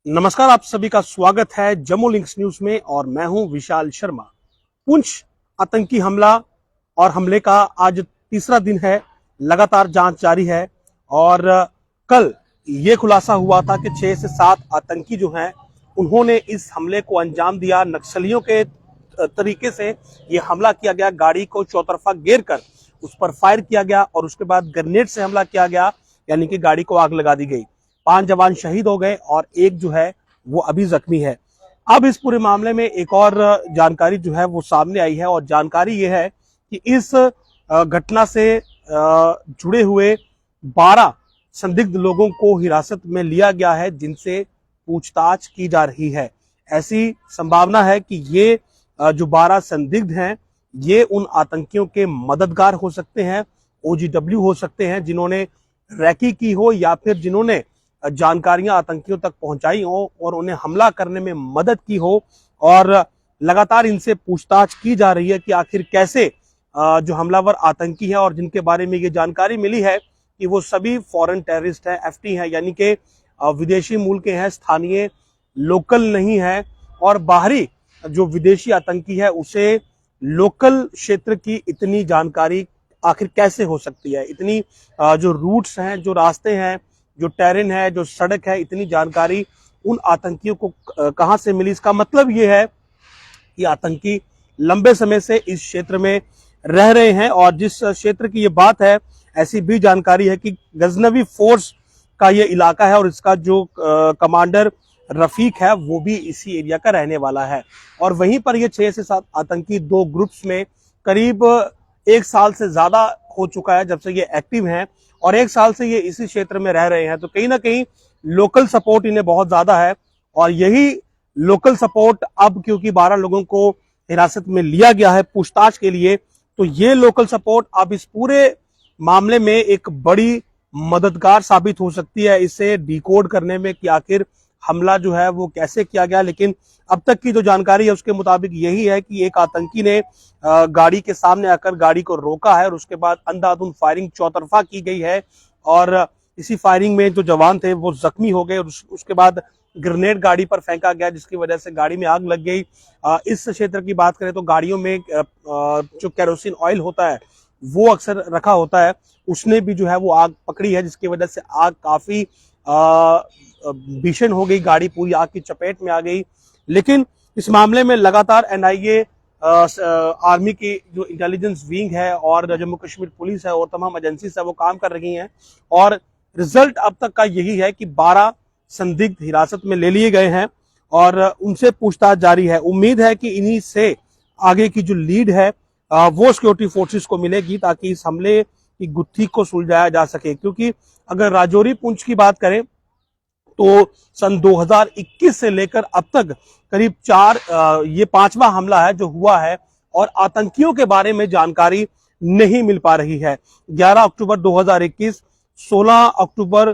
नमस्कार, आप सभी का स्वागत है जम्मू लिंक्स न्यूज में और मैं हूं विशाल शर्मा। पुंछ आतंकी हमला और हमले का आज तीसरा दिन है। लगातार जांच जारी है और कल ये खुलासा हुआ था कि 6 से 7 आतंकी जो हैं उन्होंने इस हमले को अंजाम दिया। नक्सलियों के तरीके से ये हमला किया गया। गाड़ी को चौतरफा घेर कर उस पर फायर किया गया और उसके बाद ग्रेनेड से हमला किया गया, यानी कि गाड़ी को आग लगा दी गई। 5 जवान शहीद हो गए और एक जो है वो अभी जख्मी है। अब इस पूरे मामले में एक और जानकारी जो है वो सामने आई है और जानकारी ये है कि इस घटना से जुड़े हुए 12 संदिग्ध लोगों को हिरासत में लिया गया है, जिनसे पूछताछ की जा रही है। ऐसी संभावना है कि ये जो 12 संदिग्ध हैं ये उन आतंकियों के मददगार हो सकते हैं, ओजीडब्ल्यू हो सकते हैं, जिन्होंने रैकी की हो या फिर जिन्होंने जानकारियां आतंकियों तक पहुंचाई हो और उन्हें हमला करने में मदद की हो। और लगातार इनसे पूछताछ की जा रही है कि आखिर कैसे जो हमलावर आतंकी हैं और जिनके बारे में ये जानकारी मिली है कि वो सभी फॉरेन टेररिस्ट हैं, एफटी हैं, यानी कि विदेशी मूल के हैं, स्थानीय लोकल नहीं है। और बाहरी जो विदेशी आतंकी है उसे लोकल क्षेत्र की इतनी जानकारी आखिर कैसे हो सकती है। इतनी जो रूट्स हैं, जो रास्ते हैं, जो टेरेन है, जो सड़क है, इतनी जानकारी उन आतंकियों को कहां से मिली। इसका मतलब यह है कि आतंकी लंबे समय से इस क्षेत्र में रह रहे हैं। और जिस क्षेत्र की ये बात है, ऐसी भी जानकारी है कि गजनवी फोर्स का ये इलाका है और इसका जो कमांडर रफीक है वो भी इसी एरिया का रहने वाला है। और वहीं पर ये 6 से 7 आतंकी 2 ग्रुप्स में करीब 1 साल से ज्यादा हो चुका है जब से ये एक्टिव हैं और 1 साल से ये इसी क्षेत्र में रह रहे हैं। तो कहीं ना कहीं लोकल सपोर्ट इन्हें बहुत ज्यादा है और यही लोकल सपोर्ट अब, क्योंकि 12 लोगों को हिरासत में लिया गया है पूछताछ के लिए, तो ये लोकल सपोर्ट अब इस पूरे मामले में एक बड़ी मददगार साबित हो सकती है, इसे डिकोड करने में कि आखिर हमला जो है वो कैसे किया गया। लेकिन अब तक की जो जानकारी है उसके मुताबिक यही है कि एक आतंकी ने गाड़ी के सामने आकर गाड़ी को रोका है और उसके बाद अंधाधुंध फायरिंग चौतरफा की गई है और इसी फायरिंग में जो जवान थे वो जख्मी हो गए। उसके बाद ग्रेनेड गाड़ी पर फेंका गया जिसकी वजह से गाड़ी में आग लग गई। इस क्षेत्र की बात करें तो गाड़ियों में जो केरोसिन ऑयल होता है वो अक्सर रखा होता है, उसने भी जो है वो आग पकड़ी है, जिसकी वजह से आग काफी भीषण हो गई, गाड़ी पूरी आग की चपेट में आ गई। लेकिन इस मामले में लगातार एनआईए, आर्मी की जो इंटेलिजेंस विंग है और जम्मू कश्मीर पुलिस है और तमाम एजेंसीज है वो काम कर रही हैं और रिजल्ट अब तक का यही है कि 12 संदिग्ध हिरासत में ले लिए गए हैं और उनसे पूछताछ जारी है। उम्मीद है कि इन्हीं से आगे की जो लीड है वो सिक्योरिटी फोर्सेस को मिलेगी ताकि इस हमले की गुत्थी को सुलझाया जा सके। क्योंकि अगर राजौरी पुंछ की बात करें तो सन 2021 से लेकर अब तक करीब ये 5वां हमला है जो हुआ है और आतंकियों के बारे में जानकारी नहीं मिल पा रही है। 11 अक्टूबर 2021, 16 अक्टूबर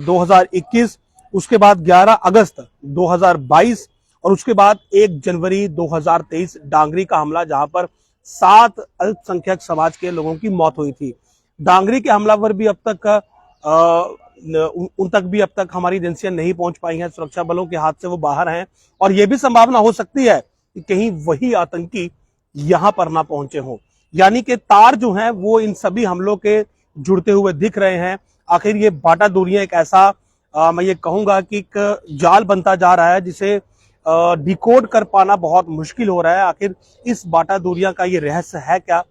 2021, उसके बाद 11 अगस्त 2022 और उसके बाद 1 जनवरी 2023 डांगरी का हमला, जहां पर 7 अल्पसंख्यक समाज के लोगों की मौत हुई थी। डांगरी के हमलावर भी अब तक उन तक भी अब तक हमारी एजेंसियां नहीं पहुंच पाई हैं, सुरक्षा बलों के हाथ से वो बाहर हैं और यह भी संभावना हो सकती है कि कहीं वही आतंकी यहां पर ना पहुंचे हों। यानी कि तार जो हैं वो इन सभी हमलों के जुड़ते हुए दिख रहे हैं। आखिर ये बाटा दूरियां एक ऐसा मैं ये कहूंगा कि एक जाल बनता जा रहा है जिसे डिकोड कर पाना बहुत मुश्किल हो रहा है। आखिर इस बाटा दूरियां का ये रहस्य है क्या,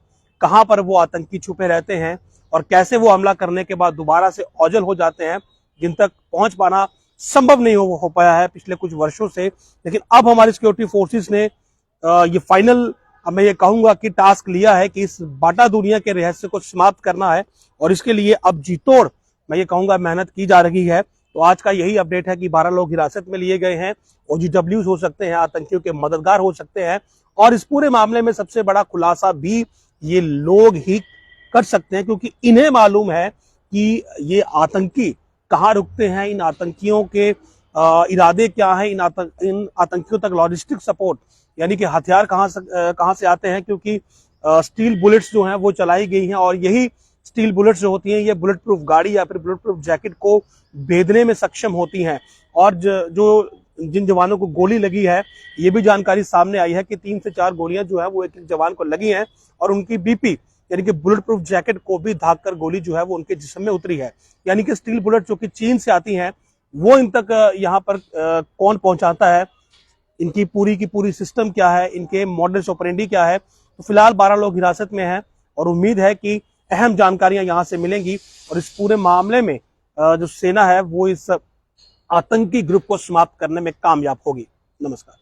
कहां पर वो आतंकी छुपे रहते हैं और कैसे वो हमला करने के बाद दोबारा से ओझल हो जाते हैं, जिन तक पहुंच पाना संभव नहीं हो पाया है पिछले कुछ वर्षों से। लेकिन अब हमारी सिक्योरिटी फोर्सेस ने ये फाइनल मैं ये कहूंगा कि टास्क लिया है कि इस बाटा दुनिया के रहस्य को समाप्त करना है और इसके लिए अब जी तोड़ मैं ये कहूंगा मेहनत की जा रही है। तो आज का यही अपडेट है कि 12 लोग हिरासत में लिए गए हैं, ओजीडब्ल्यूज हो सकते हैं, आतंकियों के मददगार हो सकते हैं और इस पूरे मामले में सबसे बड़ा खुलासा भी ये लोग ही कर सकते हैं, क्योंकि इन्हें मालूम है कि ये आतंकी कहाँ रुकते हैं, इन आतंकियों के इरादे क्या हैं, इन आतंकियों तक लॉजिस्टिक सपोर्ट यानी कि हथियार कहाँ से आते हैं, क्योंकि स्टील बुलेट्स जो हैं वो चलाई गई हैं और यही स्टील बुलेट्स जो होती हैं ये बुलेट प्रूफ गाड़ी या फिर बुलेट प्रूफ जैकेट को भेदने में सक्षम होती हैं। और जो जिन जवानों को गोली लगी है, ये भी जानकारी सामने आई है कि 3 से 4 गोलियां जो है वो एक जवान को लगी हैं और उनकी बीपी यानी कि बुलेट प्रूफ जैकेट को भी धाककर गोली जो है वो उनके जिस्म में उतरी है। यानी कि स्टील बुलेट जो कि चीन से आती हैं वो इन तक यहाँ पर कौन पहुंचाता है, इनकी पूरी की पूरी सिस्टम क्या है, इनके मॉडल्स ऑपरेंडी क्या है। तो फिलहाल 12 लोग हिरासत में हैं और उम्मीद है कि अहम जानकारियां यहां से मिलेंगी और इस पूरे मामले में जो सेना है वो इस आतंकी ग्रुप को समाप्त करने में कामयाब होगी। नमस्कार।